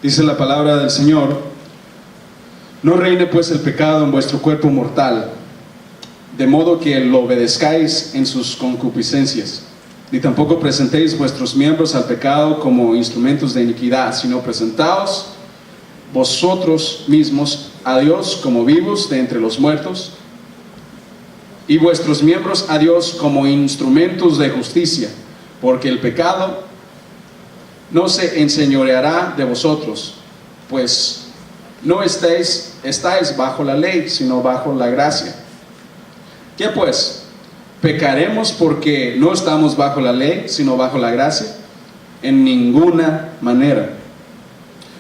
Dice la palabra del Señor: no reine pues el pecado en vuestro cuerpo mortal, de modo que lo obedezcáis en sus concupiscencias, ni tampoco presentéis vuestros miembros al pecado como instrumentos de iniquidad, sino presentaos vosotros mismos a Dios como vivos de entre los muertos, y vuestros miembros a Dios como instrumentos de justicia, porque el pecado no se enseñoreará de vosotros, pues no estáis bajo la ley, sino bajo la gracia. ¿Qué pues? ¿Pecaremos porque no estamos bajo la ley, sino bajo la gracia? En ninguna manera.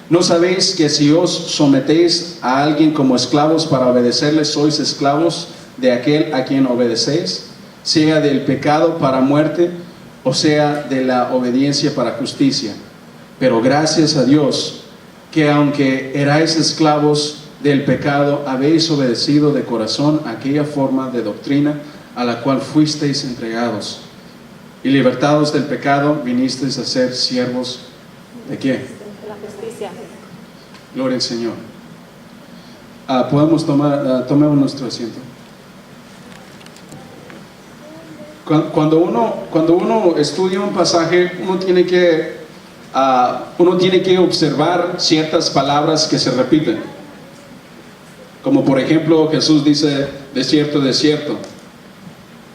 ¿No sabéis que si os sometéis a alguien como esclavos para obedecerle, sois esclavos de aquel a quien obedecéis, sea del pecado para muerte, o sea de la obediencia para justicia? Pero gracias a Dios, que aunque erais esclavos del pecado, habéis obedecido de corazón aquella forma de doctrina a la cual fuisteis entregados, y libertados del pecado, vinisteis a ser siervos ¿de qué? La justicia. Gloria al Señor. Podemos tomemos nuestro asiento. Cuando uno estudia un pasaje, uno tiene que observar ciertas palabras que se repiten. Como por ejemplo, Jesús dice: desierto, desierto,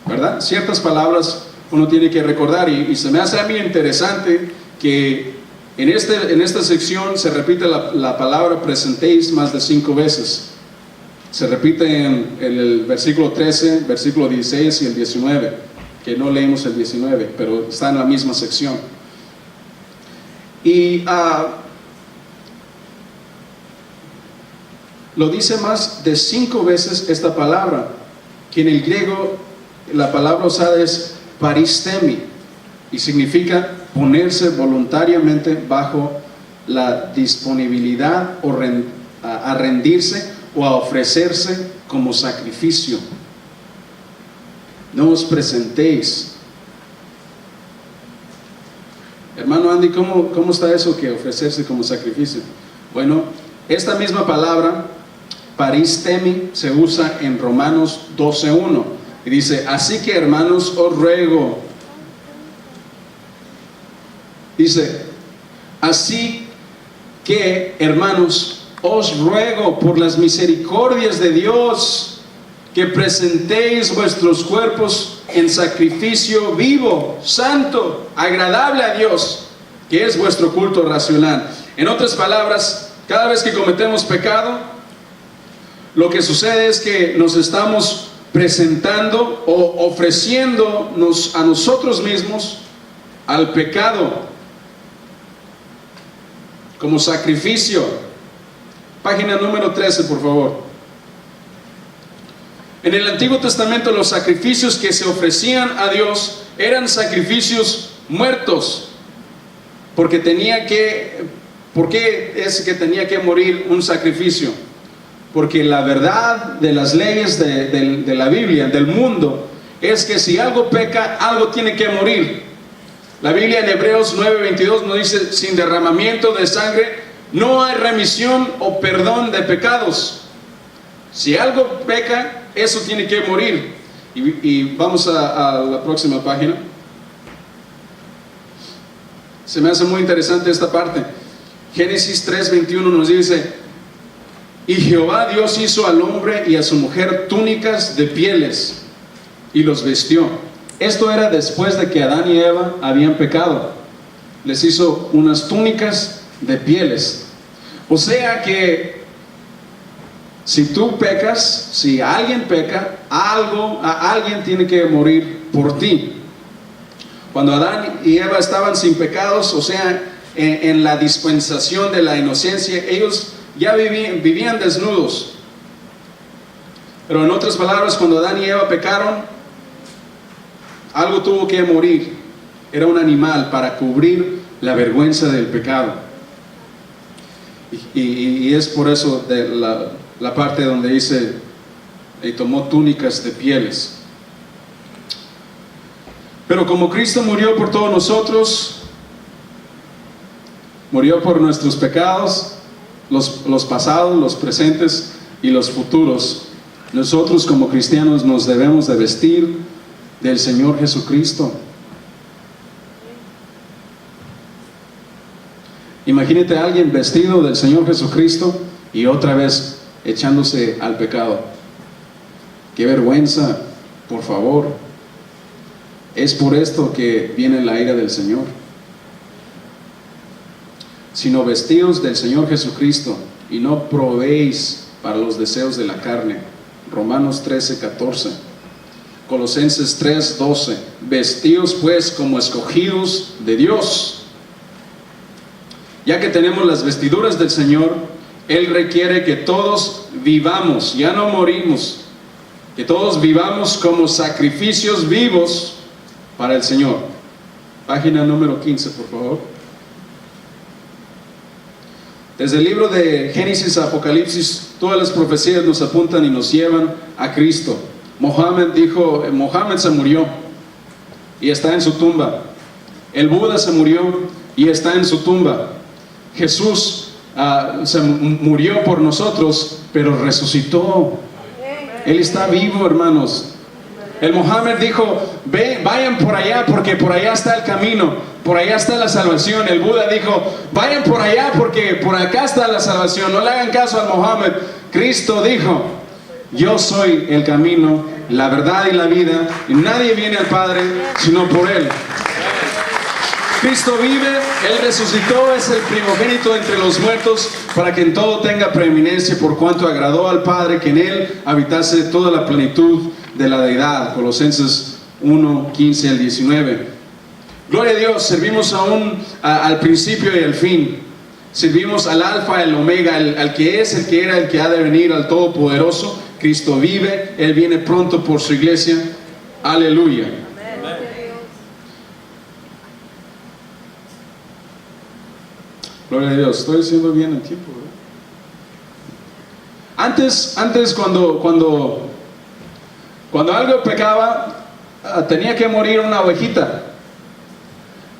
¿verdad? Ciertas palabras uno tiene que recordar, y se me hace a mí interesante que en esta sección se repite la palabra presentéis más de 5 veces. Se repite en el versículo 13, versículo 16 y el 19, que no leímos el 19, pero está en la misma sección. Y lo dice más de 5 veces esta palabra, que en el griego la palabra usada es paristemi, y significa ponerse voluntariamente bajo la disponibilidad a rendirse o a ofrecerse como sacrificio. No os presentéis. Hermano Andy, ¿cómo está eso que ofrecerse como sacrificio? Bueno, esta misma palabra paristemi se usa en Romanos 12:1 y dice: así que, hermanos, os ruego. Dice: así que, hermanos, os ruego por las misericordias de Dios, que presentéis vuestros cuerpos en sacrificio vivo, santo, agradable a Dios, que es vuestro culto racional. En otras palabras, cada vez que cometemos pecado, lo que sucede es que nos estamos presentando o ofreciéndonos a nosotros mismos al pecado como sacrificio. Página número 13, por favor. En el Antiguo Testamento, los sacrificios que se ofrecían a Dios eran sacrificios muertos, porque ¿por qué es que tenía que morir un sacrificio? Porque la verdad de las leyes de la Biblia, del mundo, es que si algo peca, algo tiene que morir. La Biblia en Hebreos 9:22 nos dice: sin derramamiento de sangre no hay remisión o perdón de pecados. Si algo peca, eso tiene que morir. Y vamos a la próxima página. Se me hace muy interesante esta parte. Génesis 3:21 nos dice: y Jehová Dios hizo al hombre y a su mujer túnicas de pieles y los vistió. Esto era después de que Adán y Eva habían pecado. Les hizo unas túnicas de pieles. O sea que si tú pecas, si alguien peca, alguien tiene que morir por ti. Cuando Adán y Eva estaban sin pecados, o sea, en la dispensación de la inocencia, ellos ya vivían desnudos. Pero en otras palabras, cuando Adán y Eva pecaron, algo tuvo que morir. Era un animal para cubrir la vergüenza del pecado. Y es por eso de la parte donde dice: y tomó túnicas de pieles. Pero como Cristo murió por todos nosotros, Murió por nuestros pecados, los pasados, los presentes y los futuros. Nosotros como cristianos nos debemos de vestir del Señor Jesucristo. Imagínate a alguien vestido del Señor Jesucristo y otra vez echándose al pecado. ¡Qué vergüenza! Por favor. Es por esto que viene la ira del Señor. Sino vestidos del Señor Jesucristo y no provéis para los deseos de la carne. Romanos 13:14. Colosenses 3:12. Vestidos pues como escogidos de Dios. Ya que tenemos las vestiduras del Señor, Él requiere que todos vivamos, ya no morimos, que todos vivamos como sacrificios vivos para el Señor. Página número 15, por favor. Desde el libro de Génesis a Apocalipsis, todas las profecías nos apuntan y nos llevan a Cristo. Mohammed se murió y está en su tumba. El Buda se murió y está en su tumba. Jesús se murió por nosotros, pero resucitó. Él está vivo, hermanos. El Mohammed dijo, vayan por allá porque por allá está el camino, por allá está la salvación. El Buda dijo, vayan por allá porque por acá está la salvación. No le hagan caso al Mohammed. Cristo dijo, yo soy el camino, la verdad y la vida, y nadie viene al Padre sino por Él. Cristo vive, Él resucitó, es el primogénito entre los muertos, para que en todo tenga preeminencia, por cuanto agradó al Padre que en Él habitase toda la plenitud de la deidad. Colosenses 1:15 al 19. Gloria a Dios, servimos al principio y al fin. Servimos al alfa, al omega, al que es, el que era, el que ha de venir, al todopoderoso. Cristo vive, Él viene pronto por su iglesia. Aleluya. Gloria a Dios, estoy haciendo bien el tiempo, ¿verdad? Antes cuando algo pecaba, tenía que morir una ovejita.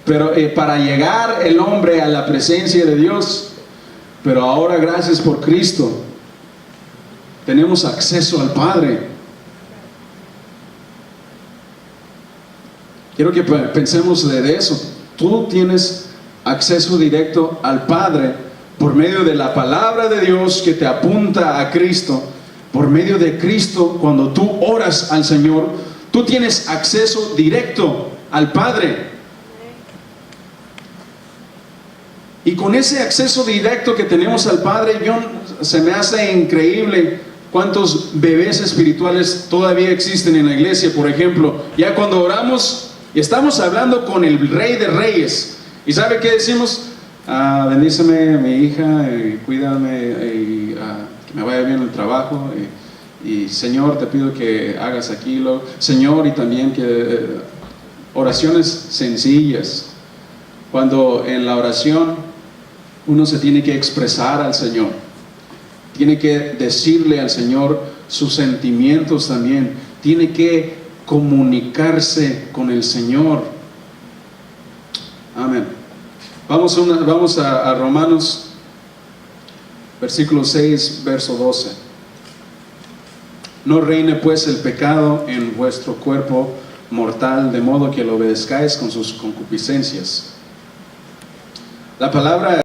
Pero para llegar el hombre a la presencia de Dios, pero ahora gracias por Cristo, tenemos acceso al Padre. Quiero que pensemos de eso. Tú tienes acceso directo al Padre por medio de la palabra de Dios que te apunta a Cristo. Por medio de Cristo, cuando tú oras al Señor, tú tienes acceso directo al Padre. Y con ese acceso directo que tenemos al Padre, se me hace increíble cuántos bebés espirituales todavía existen en la iglesia. Por ejemplo, ya cuando oramos, estamos hablando con el Rey de Reyes. ¿Y sabe qué decimos? Bendíceme a mi hija, cuídame, que me vaya bien el trabajo, y Señor, te pido que hagas aquello, Señor, y también que oraciones sencillas. Cuando en la oración uno se tiene que expresar al Señor, tiene que decirle al Señor sus sentimientos también, tiene que comunicarse con el Señor. Amén. Vamos a Romanos, versículo 6, verso 12. No reine pues el pecado en vuestro cuerpo mortal, de modo que lo obedezcáis con sus concupiscencias. La palabra